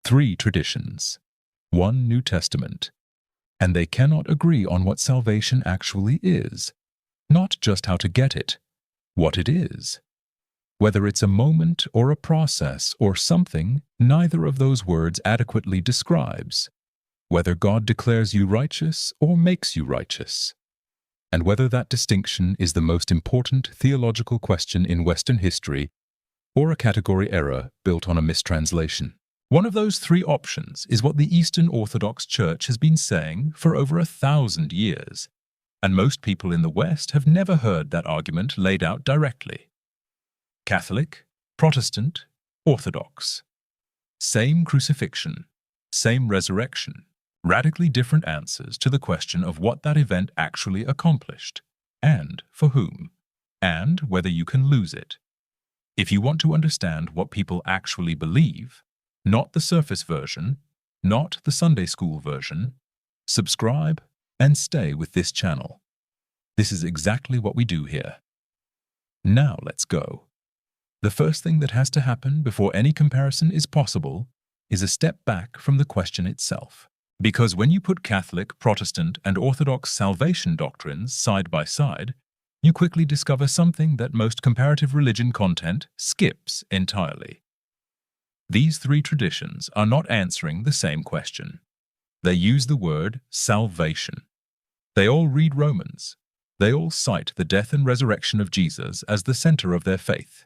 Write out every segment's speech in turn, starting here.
Three traditions, one New Testament, and they cannot agree on what salvation actually is, not just how to get it, what it is. Whether it's a moment or a process or something, neither of those words adequately describes. Whether God declares you righteous or makes you righteous. And whether that distinction is the most important theological question in Western history or a category error built on a mistranslation. One of those three options is what the Eastern Orthodox Church has been saying for over 1,000 years, and most people in the West have never heard that argument laid out directly. Catholic, Protestant, Orthodox. Same crucifixion, same resurrection, radically different answers to the question of what that event actually accomplished, and for whom, and whether you can lose it. If you want to understand what people actually believe, not the surface version, not the Sunday school version, subscribe and stay with this channel. This is exactly what we do here. Now let's go. The first thing that has to happen before any comparison is possible is a step back from the question itself. Because when you put Catholic, Protestant, and Orthodox salvation doctrines side by side, you quickly discover something that most comparative religion content skips entirely. These three traditions are not answering the same question. They use the word salvation. They all read Romans. They all cite the death and resurrection of Jesus as the center of their faith.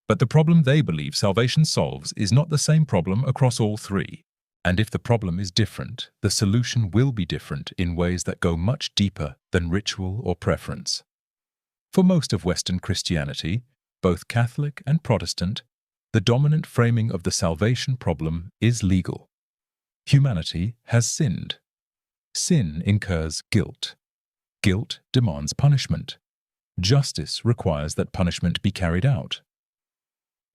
But the problem they believe salvation solves is not the same problem across all three. And if the problem is different, the solution will be different in ways that go much deeper than ritual or preference. For most of Western Christianity, both Catholic and Protestant, the dominant framing of the salvation problem is legal. Humanity has sinned. Sin incurs guilt. Guilt demands punishment. Justice requires that punishment be carried out.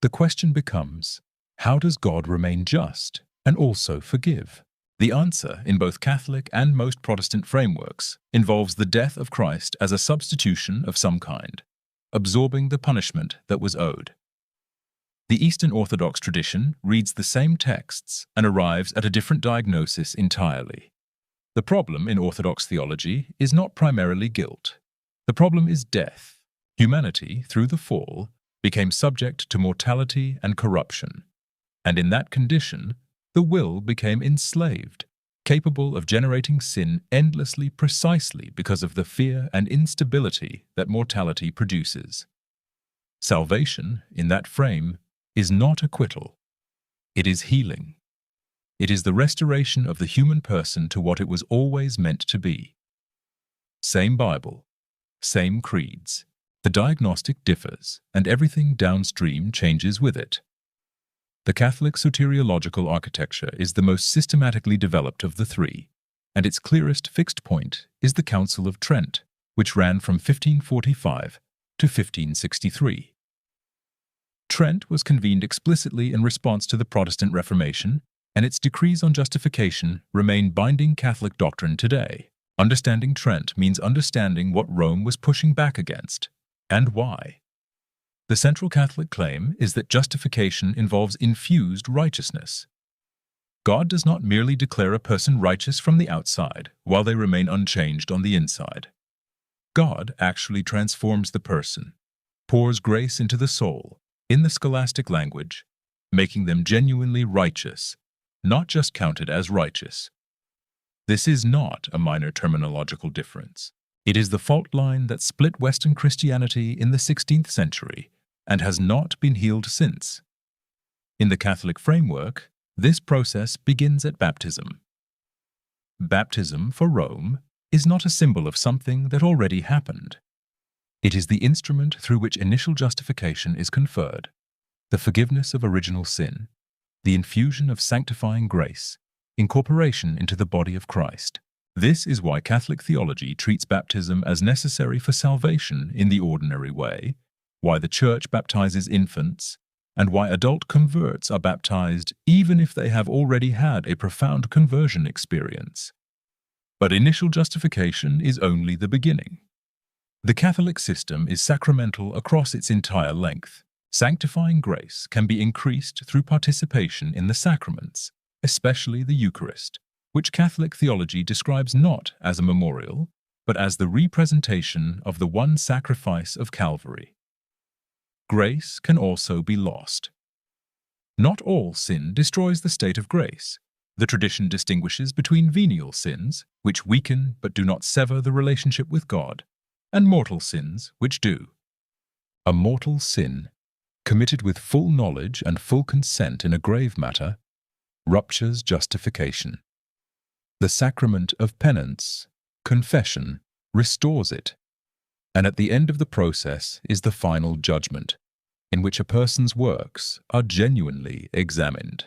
The question becomes, how does God remain just and also forgive? The answer in both Catholic and most Protestant frameworks involves the death of Christ as a substitution of some kind, absorbing the punishment that was owed. The Eastern Orthodox tradition reads the same texts and arrives at a different diagnosis entirely. The problem in Orthodox theology is not primarily guilt. The problem is death. Humanity, through the fall, became subject to mortality and corruption. And in that condition, the will became enslaved, capable of generating sin endlessly precisely because of the fear and instability that mortality produces. Salvation, in that frame, is not acquittal. It is healing. It is the restoration of the human person to what it was always meant to be. Same Bible, same creeds. The diagnostic differs, and everything downstream changes with it. The Catholic soteriological architecture is the most systematically developed of the three, and its clearest fixed point is the Council of Trent, which ran from 1545 to 1563. Trent was convened explicitly in response to the Protestant Reformation, and its decrees on justification remain binding Catholic doctrine today. Understanding Trent means understanding what Rome was pushing back against, and why. The central Catholic claim is that justification involves infused righteousness. God does not merely declare a person righteous from the outside while they remain unchanged on the inside. God actually transforms the person, pours grace into the soul, in the scholastic language, making them genuinely righteous, not just counted as righteous. This is not a minor terminological difference. It is the fault line that split Western Christianity in the 16th century and has not been healed since. In the Catholic framework, this process begins at baptism. Baptism for Rome is not a symbol of something that already happened. It is the instrument through which initial justification is conferred, the forgiveness of original sin, the infusion of sanctifying grace, incorporation into the body of Christ. This is why Catholic theology treats baptism as necessary for salvation in the ordinary way, why the Church baptizes infants, and why adult converts are baptized even if they have already had a profound conversion experience. But initial justification is only the beginning. The Catholic system is sacramental across its entire length. Sanctifying grace can be increased through participation in the sacraments, especially the Eucharist, which Catholic theology describes not as a memorial, but as the representation of the one sacrifice of Calvary. Grace can also be lost. Not all sin destroys the state of grace. The tradition distinguishes between venial sins, which weaken but do not sever the relationship with God, and mortal sins, which do. A mortal sin, committed with full knowledge and full consent in a grave matter, ruptures justification. The sacrament of penance, confession, restores it, and at the end of the process is the final judgment, in which a person's works are genuinely examined.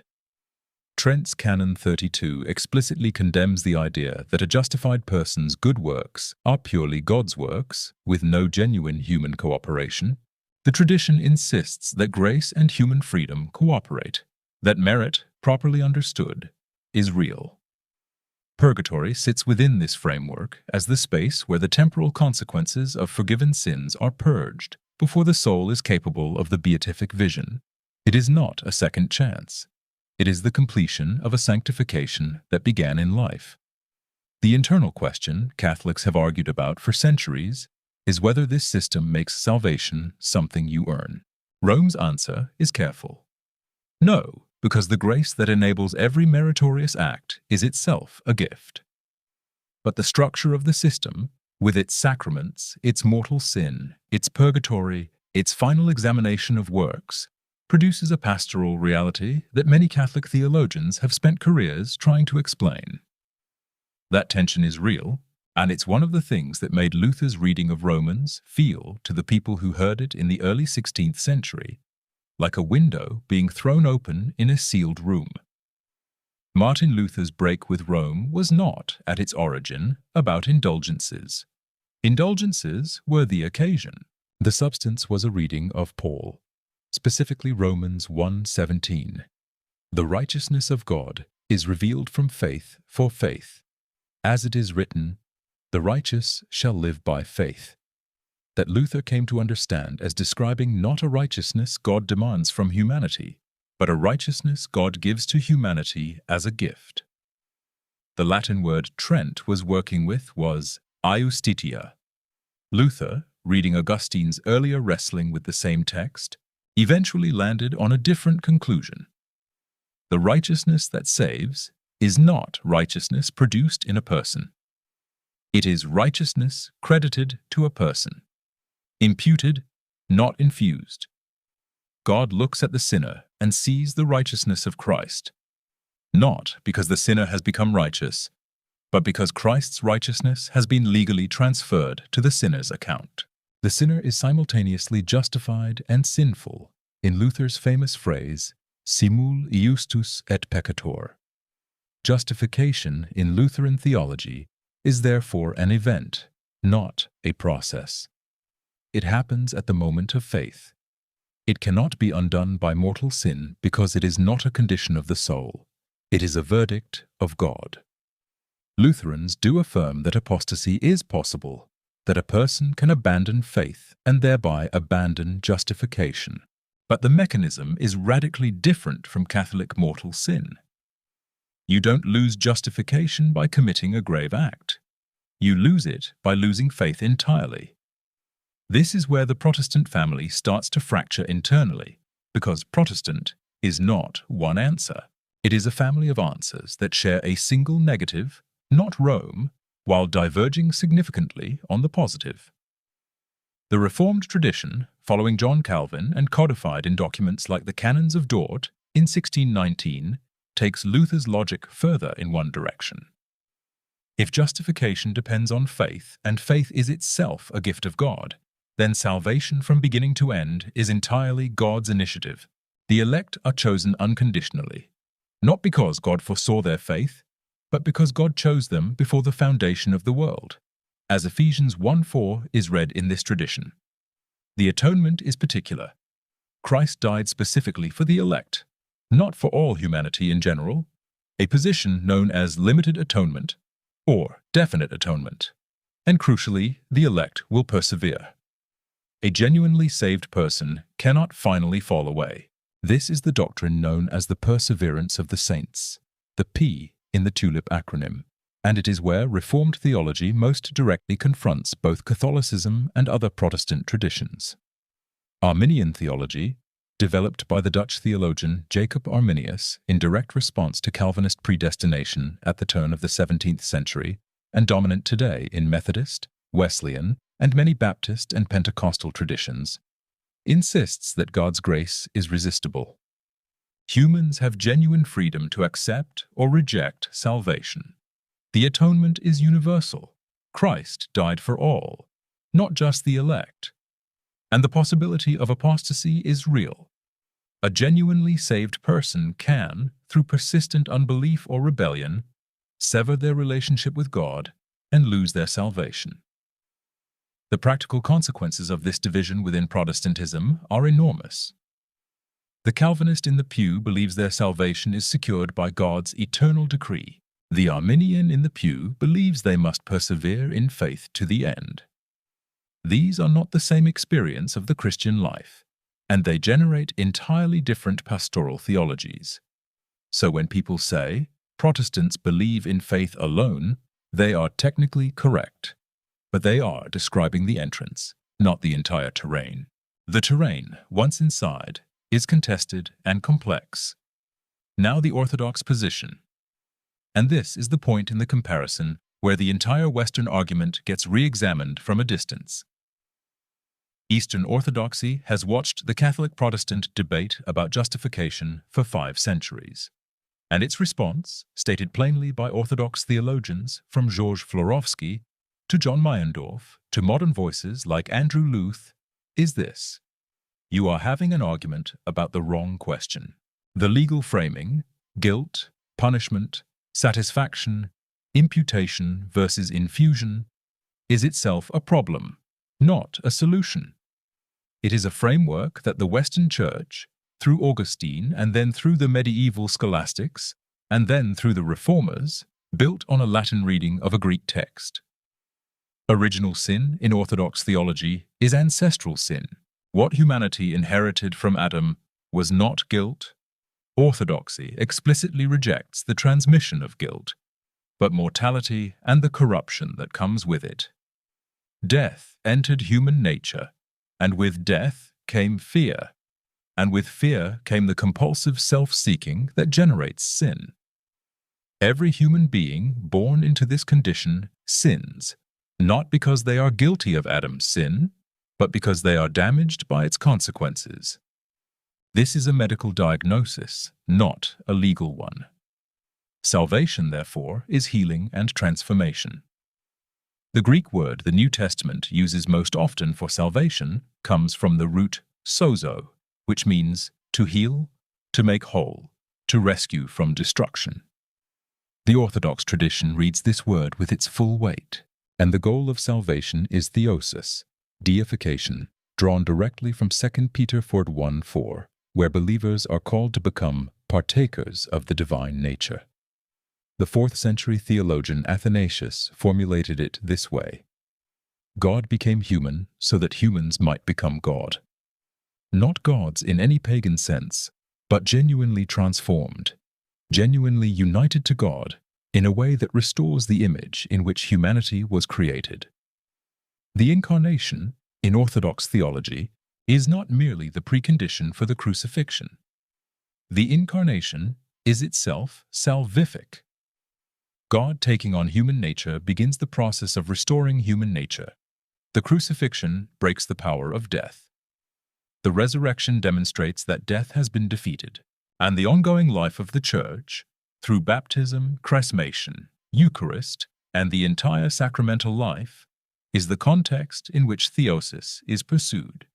Trent's Canon 32 explicitly condemns the idea that a justified person's good works are purely God's works, with no genuine human cooperation. The tradition insists that grace and human freedom cooperate, that merit, properly understood, is real. Purgatory sits within this framework as the space where the temporal consequences of forgiven sins are purged before the soul is capable of the beatific vision. It is not a second chance. It is the completion of a sanctification that began in life. The internal question Catholics have argued about for centuries is whether this system makes salvation something you earn. Rome's answer is careful. No, because the grace that enables every meritorious act is itself a gift. But the structure of the system, with its sacraments, its mortal sin, its purgatory, its final examination of works, produces a pastoral reality that many Catholic theologians have spent careers trying to explain. That tension is real, and it's one of the things that made Luther's reading of Romans feel, to the people who heard it in the early 16th century, like a window being thrown open in a sealed room. Martin Luther's break with Rome was not, at its origin, about indulgences. Indulgences were the occasion. The substance was a reading of Paul, specifically Romans 1:17. The righteousness of God is revealed from faith for faith. As it is written, the righteous shall live by faith. That Luther came to understand as describing not a righteousness God demands from humanity, but a righteousness God gives to humanity as a gift. The Latin word Trent was working with was iustitia. Luther, reading Augustine's earlier wrestling with the same text, eventually landed on a different conclusion. The righteousness that saves is not righteousness produced in a person. It is righteousness credited to a person. Imputed, not infused. God looks at the sinner and sees the righteousness of Christ, not because the sinner has become righteous, but because Christ's righteousness has been legally transferred to the sinner's account. The sinner is simultaneously justified and sinful in Luther's famous phrase, simul iustus et peccator. Justification in Lutheran theology is therefore an event, not a process. It happens at the moment of faith. It cannot be undone by mortal sin because it is not a condition of the soul. It is a verdict of God. Lutherans do affirm that apostasy is possible, that a person can abandon faith and thereby abandon justification. But the mechanism is radically different from Catholic mortal sin. You don't lose justification by committing a grave act. You lose it by losing faith entirely. This is where the Protestant family starts to fracture internally, because Protestant is not one answer. It is a family of answers that share a single negative, not Rome, while diverging significantly on the positive. The Reformed tradition, following John Calvin and codified in documents like the Canons of Dort in 1619, takes Luther's logic further in one direction. If justification depends on faith, and faith is itself a gift of God, then salvation from beginning to end is entirely God's initiative. The elect are chosen unconditionally, not because God foresaw their faith, but because God chose them before the foundation of the world, as Ephesians 1:4 is read in this tradition. The atonement is particular. Christ died specifically for the elect, not for all humanity in general, a position known as limited atonement or definite atonement, and crucially, the elect will persevere. A genuinely saved person cannot finally fall away. This is the doctrine known as the perseverance of the saints. the P in the TULIP acronym, and it is where Reformed theology most directly confronts both Catholicism and other Protestant traditions. Arminian theology, developed by the Dutch theologian Jacob Arminius in direct response to Calvinist predestination at the turn of the 17th century, and dominant today in Methodist, Wesleyan, and many Baptist and Pentecostal traditions, insists that God's grace is resistible. Humans have genuine freedom to accept or reject salvation. The atonement is universal. Christ died for all, not just the elect. And the possibility of apostasy is real. A genuinely saved person can, through persistent unbelief or rebellion, sever their relationship with God and lose their salvation. The practical consequences of this division within Protestantism are enormous. The Calvinist in the pew believes their salvation is secured by God's eternal decree. The Arminian in the pew believes they must persevere in faith to the end. These are not the same experience of the Christian life, and they generate entirely different pastoral theologies. So when people say, Protestants believe in faith alone, they are technically correct, but they are describing the entrance, not the entire terrain. The terrain, once inside, is contested and complex. Now the Orthodox position. And this is the point in the comparison where the entire Western argument gets re-examined from a distance. Eastern Orthodoxy has watched the Catholic-Protestant debate about justification for 5 centuries. And its response, stated plainly by Orthodox theologians from George Florovsky to John Meyendorff to modern voices like Andrew Luth, is this: you are having an argument about the wrong question. The legal framing, guilt, punishment, satisfaction, imputation versus infusion, is itself a problem, not a solution. It is a framework that the Western Church, through Augustine and then through the medieval scholastics, and then through the Reformers, built on a Latin reading of a Greek text. Original sin in Orthodox theology is ancestral sin. What humanity inherited from Adam was not guilt. Orthodoxy explicitly rejects the transmission of guilt, but mortality and the corruption that comes with it. Death entered human nature, and with death came fear, and with fear came the compulsive self-seeking that generates sin. Every human being born into this condition sins, not because they are guilty of Adam's sin, but because they are damaged by its consequences. This is a medical diagnosis, not a legal one. Salvation, therefore, is healing and transformation. The Greek word the New Testament uses most often for salvation comes from the root sozo, which means to heal, to make whole, to rescue from destruction. The Orthodox tradition reads this word with its full weight, and the goal of salvation is theosis, deification, drawn directly from 2 Peter 1:4, where believers are called to become partakers of the divine nature. The 4th century theologian Athanasius formulated it this way: God became human so that humans might become God. Not gods in any pagan sense, but genuinely transformed, genuinely united to God in a way that restores the image in which humanity was created. The incarnation, in Orthodox theology, is not merely the precondition for the crucifixion. The incarnation is itself salvific. God taking on human nature begins the process of restoring human nature. The crucifixion breaks the power of death. The resurrection demonstrates that death has been defeated, and the ongoing life of the Church, through baptism, chrismation, Eucharist, and the entire sacramental life, is the context in which theosis is pursued.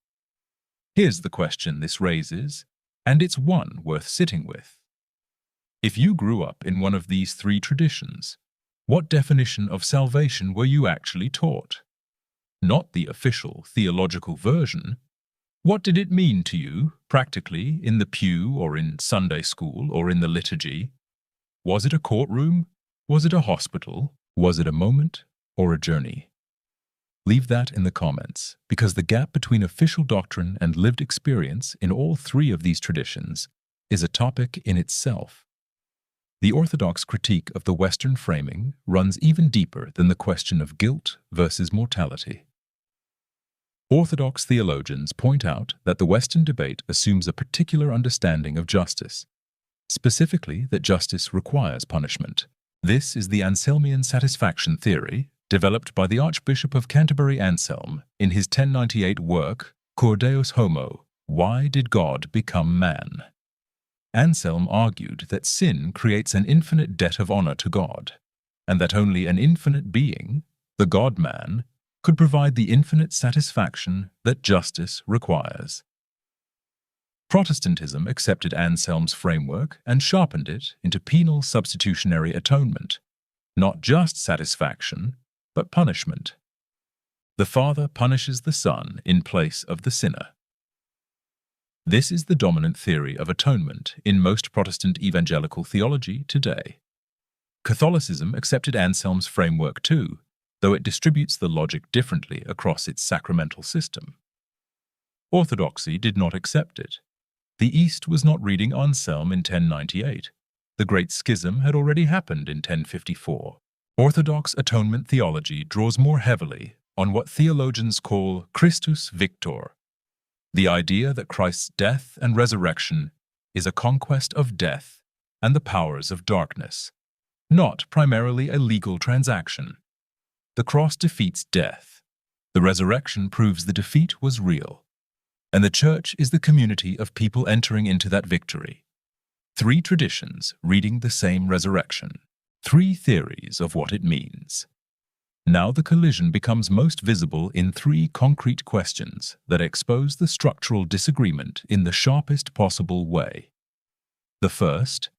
Here's the question this raises, and it's one worth sitting with. If you grew up in one of these 3 traditions, what definition of salvation were you actually taught? Not the official theological version. What did it mean to you, practically, in the pew or in Sunday school or in the liturgy? Was it a courtroom? Was it a hospital? Was it a moment or a journey? Leave that in the comments, because the gap between official doctrine and lived experience in all 3 of these traditions is a topic in itself. The Orthodox critique of the Western framing runs even deeper than the question of guilt versus mortality. Orthodox theologians point out that the Western debate assumes a particular understanding of justice, specifically that justice requires punishment. This is the Anselmian satisfaction theory, developed by the Archbishop of Canterbury Anselm in his 1098 work, Cur Deus Homo, Why Did God Become Man? Anselm argued that sin creates an infinite debt of honor to God, and that only an infinite being, the God-man, could provide the infinite satisfaction that justice requires. Protestantism accepted Anselm's framework and sharpened it into penal substitutionary atonement, not just satisfaction, but punishment. The Father punishes the Son in place of the sinner. This is the dominant theory of atonement in most Protestant evangelical theology today. Catholicism accepted Anselm's framework too, though it distributes the logic differently across its sacramental system. Orthodoxy did not accept it. The East was not reading Anselm in 1098. The Great Schism had already happened in 1054. Orthodox atonement theology draws more heavily on what theologians call Christus Victor, the idea that Christ's death and resurrection is a conquest of death and the powers of darkness, not primarily a legal transaction. The cross defeats death. The resurrection proves the defeat was real. And the Church is the community of people entering into that victory. Three traditions reading the same resurrection. Three theories of what it means. Now the collision becomes most visible in three concrete questions that expose the structural disagreement in the sharpest possible way. The first,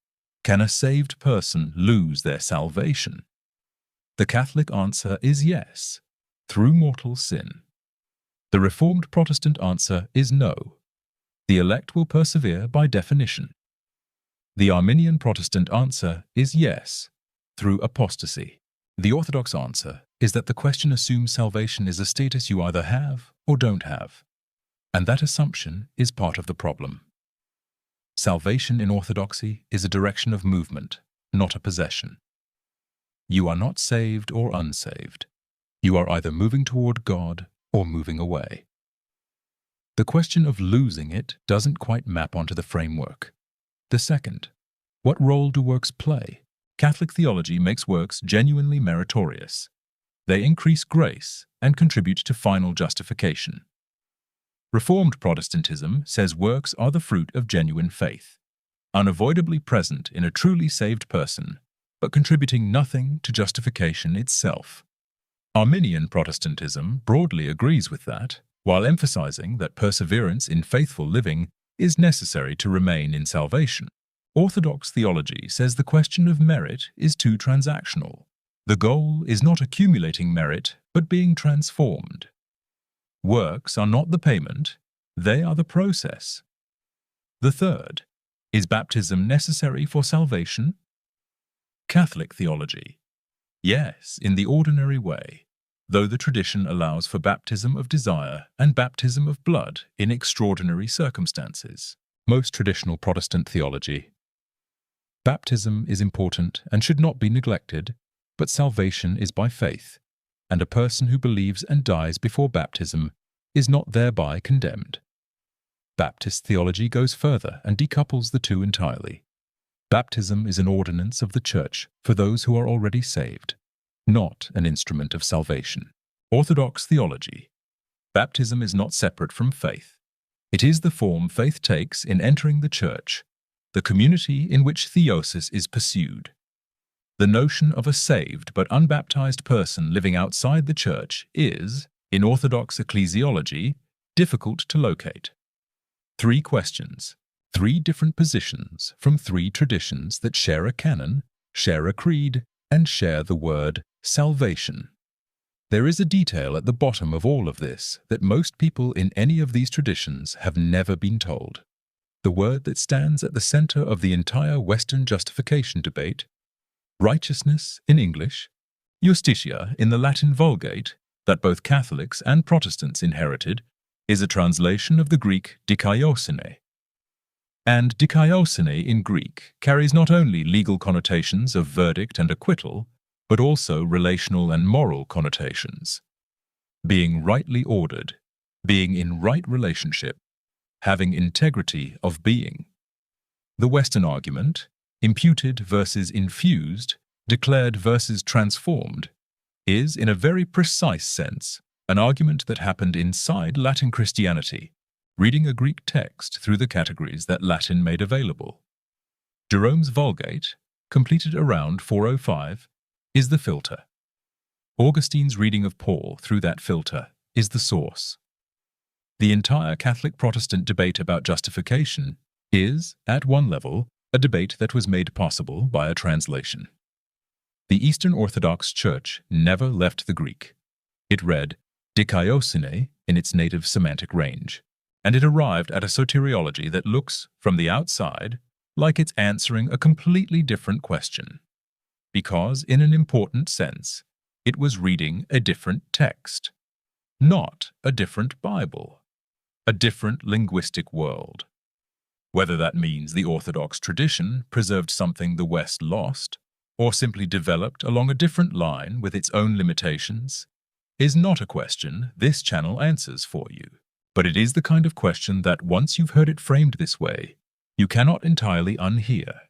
can a saved person lose their salvation? The Catholic answer is yes, through mortal sin. The Reformed Protestant answer is no. The elect will persevere by definition. The Arminian Protestant answer is yes, through apostasy. The Orthodox answer is that the question assumes salvation is a status you either have or don't have, and that assumption is part of the problem. Salvation in Orthodoxy is a direction of movement, not a possession. You are not saved or unsaved. You are either moving toward God or moving away. The question of losing it doesn't quite map onto the framework. The second, what role do works play? Catholic theology makes works genuinely meritorious. They increase grace and contribute to final justification. Reformed Protestantism says works are the fruit of genuine faith, unavoidably present in a truly saved person, but contributing nothing to justification itself. Arminian Protestantism broadly agrees with that, while emphasizing that perseverance in faithful living is necessary to remain in salvation. Orthodox theology says the question of merit is too transactional. The goal is not accumulating merit, but being transformed. Works are not the payment, they are the process. The third, is baptism necessary for salvation? Catholic theology. Yes, in the ordinary way, though the tradition allows for baptism of desire and baptism of blood in extraordinary circumstances. Most traditional Protestant theology. Baptism is important and should not be neglected, but salvation is by faith, and a person who believes and dies before baptism is not thereby condemned. Baptist theology goes further and decouples the two entirely. Baptism is an ordinance of the Church for those who are already saved, not an instrument of salvation. Orthodox theology. Baptism is not separate from faith. It is the form faith takes in entering the Church, the community in which theosis is pursued. The notion of a saved but unbaptized person living outside the Church is, in Orthodox ecclesiology, difficult to locate. Three questions, three different positions from three traditions that share a canon, share a creed, and share the word salvation. There is a detail at the bottom of all of this that most people in any of these traditions have never been told. The word that stands at the center of the entire Western justification debate, righteousness in English, justitia in the Latin Vulgate, that both Catholics and Protestants inherited, is a translation of the Greek dikaiosyne. And dikaiosyne in Greek carries not only legal connotations of verdict and acquittal, but also relational and moral connotations. Being rightly ordered, being in right relationship, having integrity of being. The Western argument, imputed versus infused, declared versus transformed, is, in a very precise sense, an argument that happened inside Latin Christianity, reading a Greek text through the categories that Latin made available. Jerome's Vulgate, completed around 405, is the filter. Augustine's reading of Paul through that filter is the source. The entire Catholic Protestant debate about justification is, at one level, a debate that was made possible by a translation. The Eastern Orthodox Church never left the Greek. It read dikaiosyne in its native semantic range, and it arrived at a soteriology that looks, from the outside, like it's answering a completely different question. Because, in an important sense, it was reading a different text, not a different Bible, a different linguistic world. Whether that means the Orthodox tradition preserved something the West lost, or simply developed along a different line with its own limitations, is not a question this channel answers for you. But it is the kind of question that, once you've heard it framed this way, you cannot entirely unhear.